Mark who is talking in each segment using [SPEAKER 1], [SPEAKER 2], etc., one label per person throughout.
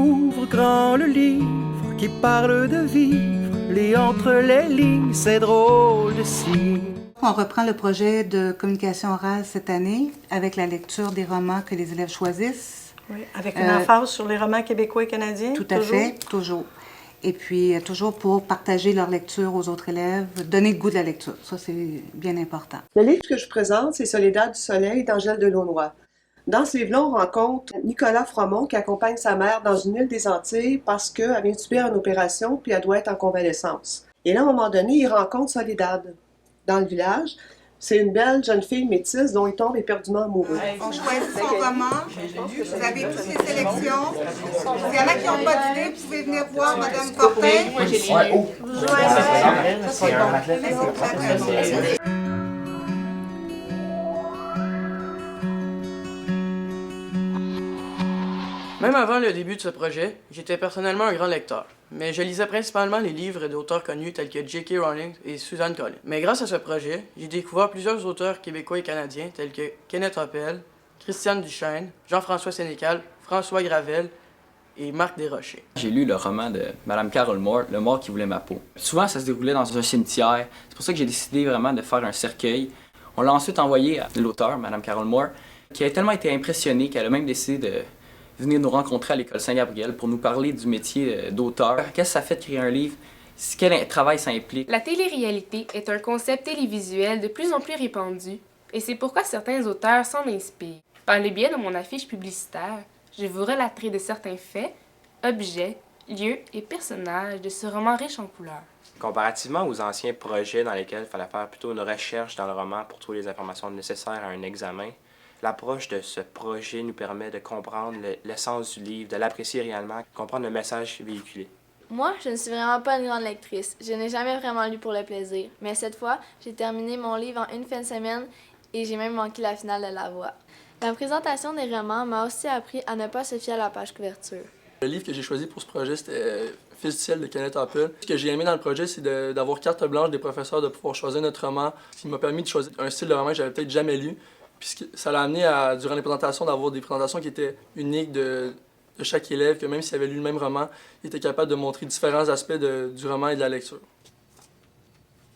[SPEAKER 1] Ouvre grand le livre qui parle de vivre, lis entre les lignes, c'est drôle de signe.
[SPEAKER 2] On reprend le projet de communication orale cette année avec la lecture des romans que les élèves choisissent.
[SPEAKER 3] Oui, avec une emphase sur les romans québécois et canadiens.
[SPEAKER 2] Tout à fait, toujours. Et puis, toujours pour partager leur lecture aux autres élèves, donner le goût de la lecture. Ça, c'est bien important.
[SPEAKER 4] Le livre que je présente, c'est Soledad du Soleil d'Angèle Delaunoy. Dans ce livre-là, on rencontre Nicolas Fromont qui accompagne sa mère dans une île des Antilles parce qu'elle vient de subir une opération puis elle doit être en convalescence. Et là, à un moment donné, il rencontre Soledad dans le village. C'est une belle jeune fille métisse dont il tombe éperdument amoureux.
[SPEAKER 2] On choisit son roman. Vous avez toutes les sélections. S'il y en a qui n'ont pas d'idée, vous pouvez venir voir Mme Fortin.
[SPEAKER 5] Moi, j'ai
[SPEAKER 6] Même avant le début de ce projet, j'étais personnellement un grand lecteur, mais je lisais principalement les livres d'auteurs connus tels que J.K. Rowling et Suzanne Collins. Mais grâce à ce projet, j'ai découvert plusieurs auteurs québécois et canadiens tels que Kenneth Appel, Christiane Duchesne, Jean-François Sénécal, François Gravel et Marc Desrochers.
[SPEAKER 7] J'ai lu le roman de Madame Carol Moore, Le mort qui voulait ma peau. Souvent, ça se déroulait dans un cimetière. C'est pour ça que j'ai décidé vraiment de faire un cercueil. On l'a ensuite envoyé à l'auteur, Madame Carol Moore, qui a tellement été impressionnée qu'elle a même décidé de venir nous rencontrer à l'école Saint-Gabriel pour nous parler du métier d'auteur. Qu'est-ce que ça fait de créer un livre? Quel travail ça implique?
[SPEAKER 8] La télé-réalité est un concept télévisuel de plus en plus répandu, et c'est pourquoi certains auteurs s'en inspirent. Par le biais de mon affiche publicitaire, je vous relaterai de certains faits, objets, lieux et personnages de ce roman riche en couleurs.
[SPEAKER 9] Comparativement aux anciens projets dans lesquels il fallait faire plutôt une recherche dans le roman pour trouver les informations nécessaires à un examen, l'approche de ce projet nous permet de comprendre l'essence du livre, de l'apprécier réellement, comprendre le message véhiculé.
[SPEAKER 10] Moi, je ne suis vraiment pas une grande lectrice. Je n'ai jamais vraiment lu pour le plaisir. Mais cette fois, j'ai terminé mon livre en une fin de semaine et j'ai même manqué la finale de La Voix. La présentation des romans m'a aussi appris à ne pas se fier à la page couverture.
[SPEAKER 11] Le livre que j'ai choisi pour ce projet, c'était Fils du ciel de Kenneth Appel. Ce que j'ai aimé dans le projet, c'est d'avoir carte blanche des professeurs, de pouvoir choisir notre roman, ce qui m'a permis de choisir un style de roman que j'avais peut-être jamais lu. Puis ça l'a amené, durant les présentations, d'avoir des présentations qui étaient uniques de chaque élève, que même s'il avait lu le même roman, il était capable de montrer différents aspects du roman et de la lecture.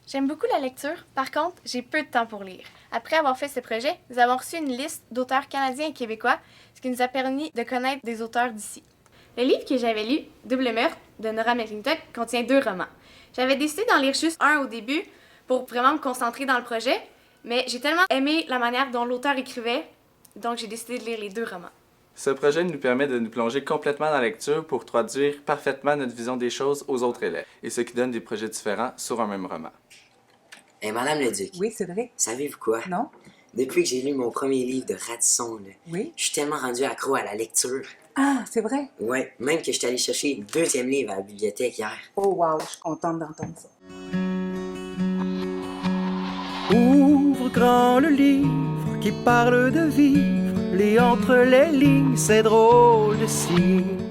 [SPEAKER 8] J'aime beaucoup la lecture, par contre, j'ai peu de temps pour lire. Après avoir fait ce projet, nous avons reçu une liste d'auteurs canadiens et québécois, ce qui nous a permis de connaître des auteurs d'ici. Le livre que j'avais lu, Double meurtre, de Nora McClintock, contient 2 romans. J'avais décidé d'en lire juste un au début pour vraiment me concentrer dans le projet, mais j'ai tellement aimé la manière dont l'auteur écrivait, donc j'ai décidé de lire les 2 romans.
[SPEAKER 12] Ce projet nous permet de nous plonger complètement dans la lecture pour traduire parfaitement notre vision des choses aux autres élèves, et ce qui donne des projets différents sur un même roman.
[SPEAKER 5] Madame Leduc.
[SPEAKER 2] Oui, c'est vrai.
[SPEAKER 5] Savez-vous quoi?
[SPEAKER 2] Non?
[SPEAKER 5] Depuis que j'ai lu mon premier livre de Radisson,
[SPEAKER 2] oui?
[SPEAKER 5] Je suis tellement rendu accro à la lecture.
[SPEAKER 2] Ah, c'est vrai?
[SPEAKER 5] Oui, même que je suis allé chercher le 2e livre à la bibliothèque hier.
[SPEAKER 2] Oh wow, je suis contente d'entendre ça.
[SPEAKER 1] Ouvre grand le livre qui parle de vivre, lis entre les lignes, c'est drôle de signe.